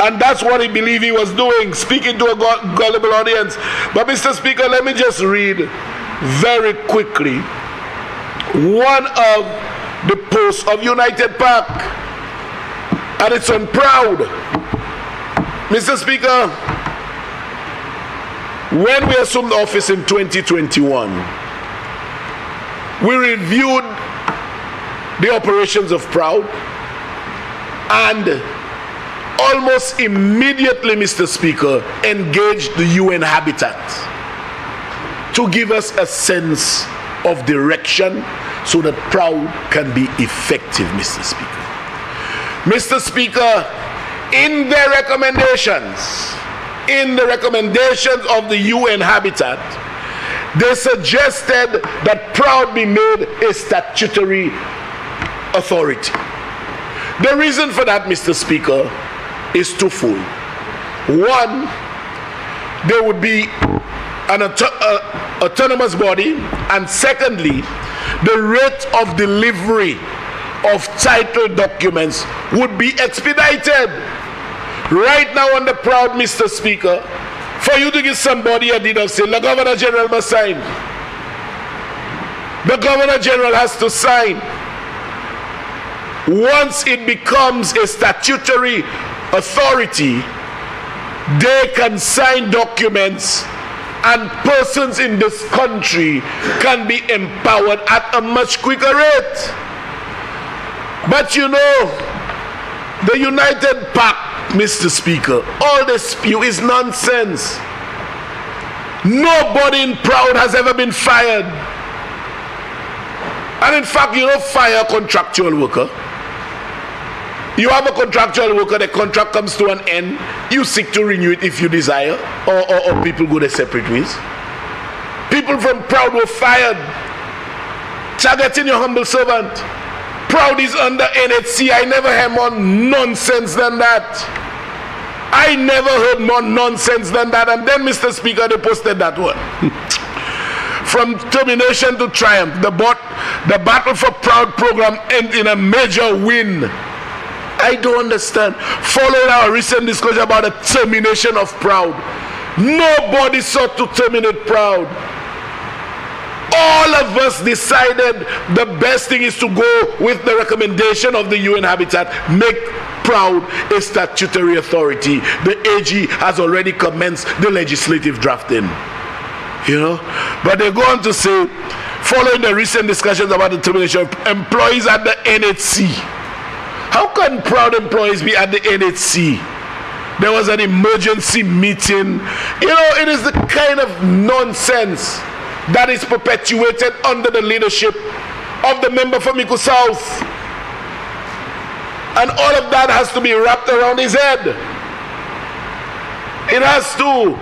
And that's what he believed he was doing, speaking to a gullible audience. But Mr. Speaker, let me just read very quickly one of the posts of United Park. And it's on Proud. Mr. Speaker, when we assumed office in 2021, we reviewed the operations of Proud, and almost immediately, Mr. Speaker, engaged the UN Habitat to give us a sense of direction so that Proud can be effective, Mr. Speaker. Mr. Speaker, in their recommendations of the UN Habitat, they suggested that Proud be made a statutory authority. The reason for that, Mr. Speaker, is twofold. One, there would be an autonomous body, and secondly, the rate of delivery of title documents would be expedited. Right now on the Proud, Mr. Speaker, for you to give somebody a deed of sale, the Governor General must sign. The Governor General has to sign. Once it becomes a statutory authority, they can sign documents and persons in this country can be empowered at a much quicker rate. But you know, the United Pact, Mr. Speaker, all this spew is nonsense. Nobody in Proud has ever been fired. And in fact, you don't fire a contractual worker. You have a contractual worker, the contract comes to an end, you seek to renew it if you desire, or people go their separate ways. People from Proud were fired. Targeting your humble servant. Proud is under NHC. I never heard more nonsense than that. I never heard more nonsense than that. And then, Mr. Speaker, they posted that one. From termination to triumph, the battle for Proud program ends in a major win. I don't understand. Following our recent discussion about the termination of Proud, nobody sought to terminate Proud. All of us decided the best thing is to go with the recommendation of the UN Habitat, make Proud a statutory authority. The AG has already commenced the legislative drafting. You know, but they go on to say, following the recent discussions about the termination of employees at the NHC. How can Proud employees be at the NHC? There was an emergency meeting. You know, it is the kind of nonsense that is perpetuated under the leadership of the member for Mico South. And all of that has to be wrapped around his head. It has to.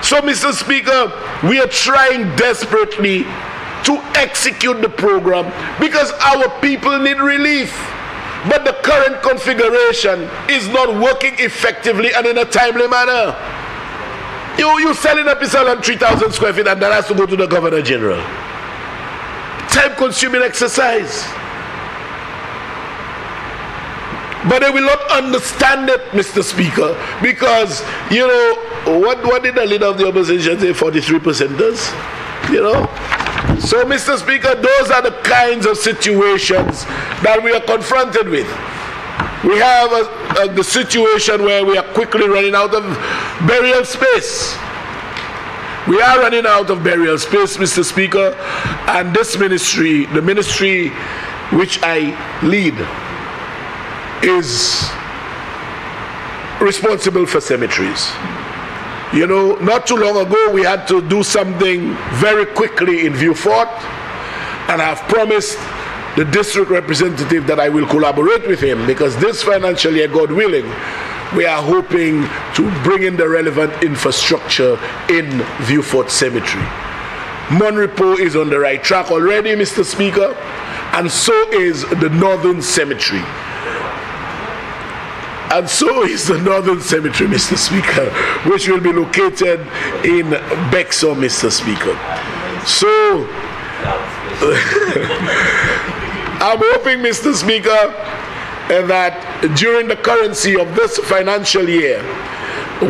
So, Mr. Speaker, we are trying desperately to execute the program because our people need relief. But the current configuration is not working effectively and in a timely manner. You selling a piece of land 3,000 square feet and that has to go to the Governor General. Time-consuming exercise. But they will not understand it, Mr. Speaker, because, you know, what did the leader of the opposition say? 43%ers? You know? So, Mr. Speaker, those are the kinds of situations that we are confronted with. We have the situation where we are quickly running out of burial space. We are running out of burial space, Mr. Speaker, and this ministry, the ministry which I lead, is responsible for cemeteries. You know, not too long ago, we had to do something very quickly in Vieux Fort, and I've promised the district representative that I will collaborate with him because this financial year, God willing, we are hoping to bring in the relevant infrastructure in Vieux Fort Cemetery. Monrepo is on the right track already, Mr. Speaker, and so is the Northern Cemetery. And so is the Northern Cemetery, Mr. Speaker, which will be located in Bexar, Mr. Speaker. So, I'm hoping, Mr. Speaker, that during the currency of this financial year,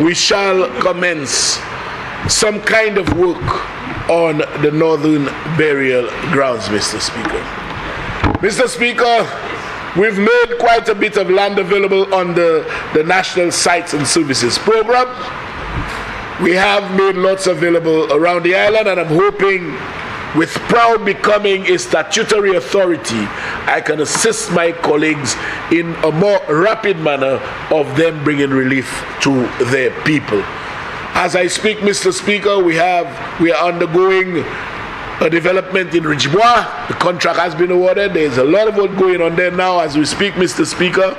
we shall commence some kind of work on the Northern Burial Grounds, Mr. Speaker. Mr. Speaker, we've made quite a bit of land available under the National Sites and Services Program. We have made lots available around the island, and I'm hoping with proud becoming a statutory authority, I can assist my colleagues in a more rapid manner of them bringing relief to their people. As I speak, Mr. Speaker, we are undergoing a development in Ridgebois. The contract has been awarded. There's a lot of work going on there now as we speak, Mr. Speaker.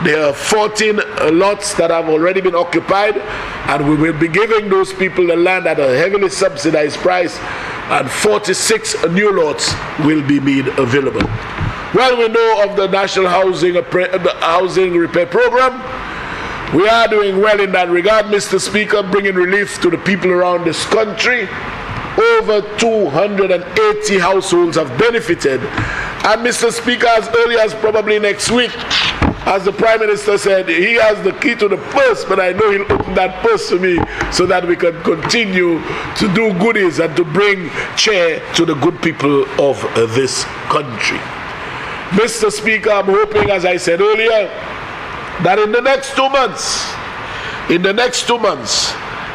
There are 14 lots that have already been occupied, and we will be giving those people the land at a heavily subsidized price, and 46 new lots will be made available. Well, we know of the National Housing Repair Program. We are doing well in that regard, Mr. Speaker, bringing relief to the people around this country. Over 280 households have benefited. And Mr. Speaker, as early as probably next week, as the Prime Minister said, he has the key to the purse, but I know he'll open that purse to me so that we can continue to do goodies and to bring cheer to the good people of this country. Mr. Speaker, I'm hoping, as I said earlier, that in the next 2 months,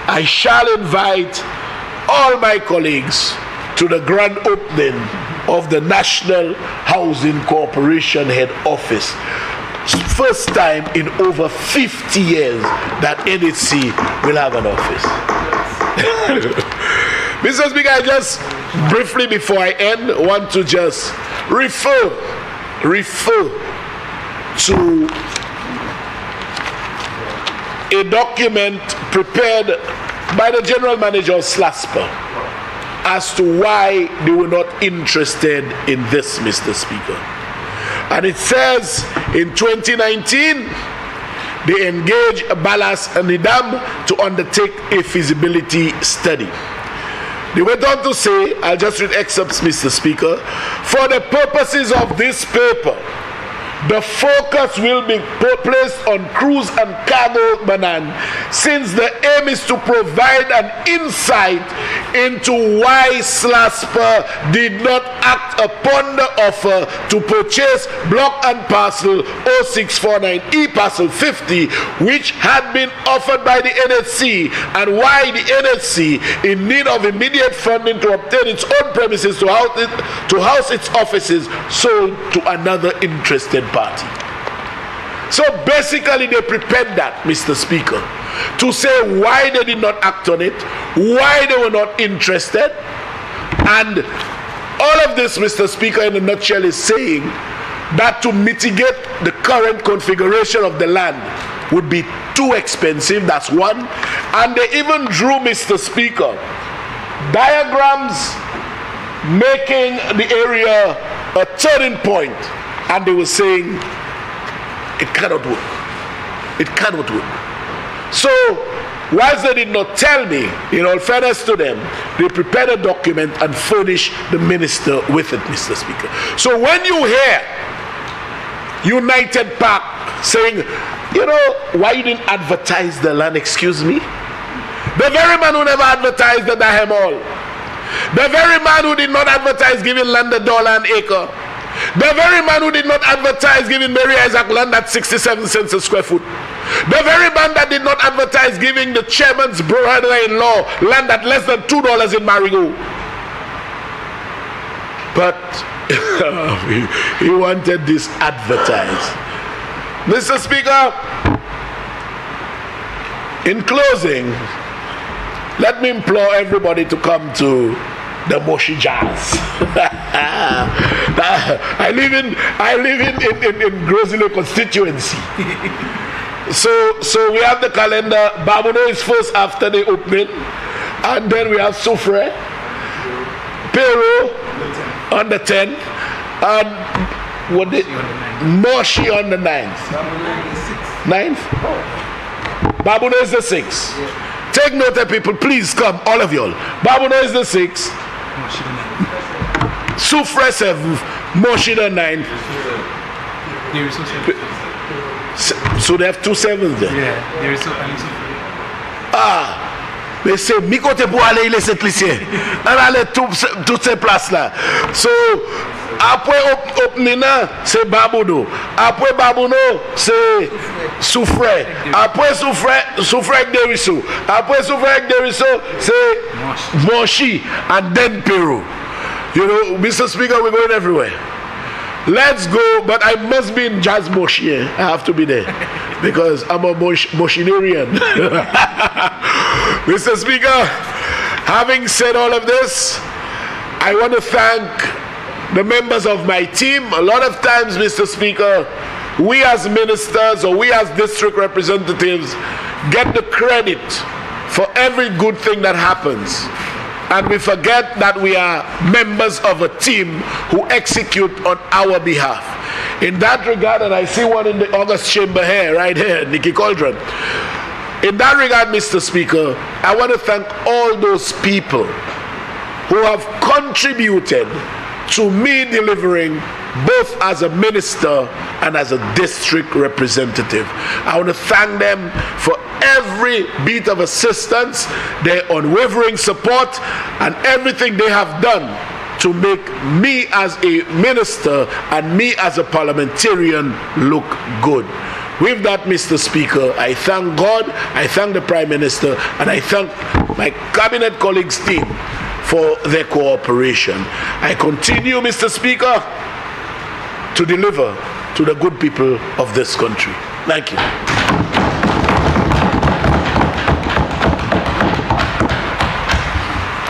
I shall invite all my colleagues to the grand opening of the National Housing Corporation head office. First time in over 50 years that NHC will have an office. Mr. Speaker, I just briefly before I end want to just refer to a document prepared by the General Manager of SLASPA as to why they were not interested in this, Mr. Speaker. And it says in 2019, they engaged Ballas and Nidam to undertake a feasibility study. They went on to say, I'll just read excerpts, Mr. Speaker, for the purposes of this paper, the focus will be placed on cruise and cargo banan, since the aim is to provide an insight into why SLASPA did not act upon the offer to purchase block and parcel 0649 e-parcel 50, which had been offered by the NHC, and why the NHC, in need of immediate funding to obtain its own premises to house its offices, sold to another interested party. So basically they prepared that, Mr. Speaker, to say why they did not act on it, why they were not interested, and all of this, Mr. Speaker, in a nutshell is saying that to mitigate the current configuration of the land would be too expensive, that's one, and they even drew, Mr. Speaker, diagrams making the area a turning point, and they were saying it cannot work. It cannot work. So, whilst they did not tell me, in all fairness to them, they prepared a document and furnished the minister with it, Mr. Speaker. So when you hear United Park saying, you know, why you didn't advertise the land, excuse me? The very man who never advertised the Dahem Hall, the very man who did not advertise giving land $1 an acre, the very man who did not advertise giving Mary Isaac land at 67 cents a square foot, the very man that did not advertise giving the chairman's brother-in-law land at less than $2 in Marigot. But he wanted this advertised. Mr. Speaker, in closing, let me implore everybody to come to the Moshi Jazz. I live in Grosilo constituency. So we have the calendar. Babuno is first after the opening, and then we have Soufre, Peru on the 10th, and Moshi on the 9th. 9th? Babuno is the 6th. Take note, people, please come, all of y'all. Babuno is the 6th. Soufre 7th, Moshi the 9th. So they have 2 7s there. Yeah, there is so. Mais c'est mi côté pour aller il est lycée. On a les toutes ces places là. So après opening c'est Babuno. Après Babuno c'est Soufre. Après Soufre avec Deriso. Après Soufre avec Deriso c'est Moshi and then Peru. You know, Mr. Speaker, we're going everywhere. Let's go, but I must be in Jazz Mosh here. I have to be there because I'm a Moshinarian. Mr. Speaker, having said all of this, I want to thank the members of my team. A lot of times, Mr. Speaker, we as ministers or we as district representatives get the credit for every good thing that happens. And we forget that we are members of a team who execute on our behalf. In that regard, and I see one in the August chamber here, right here, Nikki Cauldron. In that regard, Mr. Speaker, I want to thank all those people who have contributed to me delivering both as a minister and as a district representative. I want to thank them for every bit of assistance, their unwavering support, and everything they have done to make me as a minister and me as a parliamentarian look good. With that, Mr. Speaker, I thank God, I thank the Prime Minister, and I thank my cabinet colleagues team for their cooperation. I continue, Mr. Speaker, to deliver to the good people of this country. Thank you.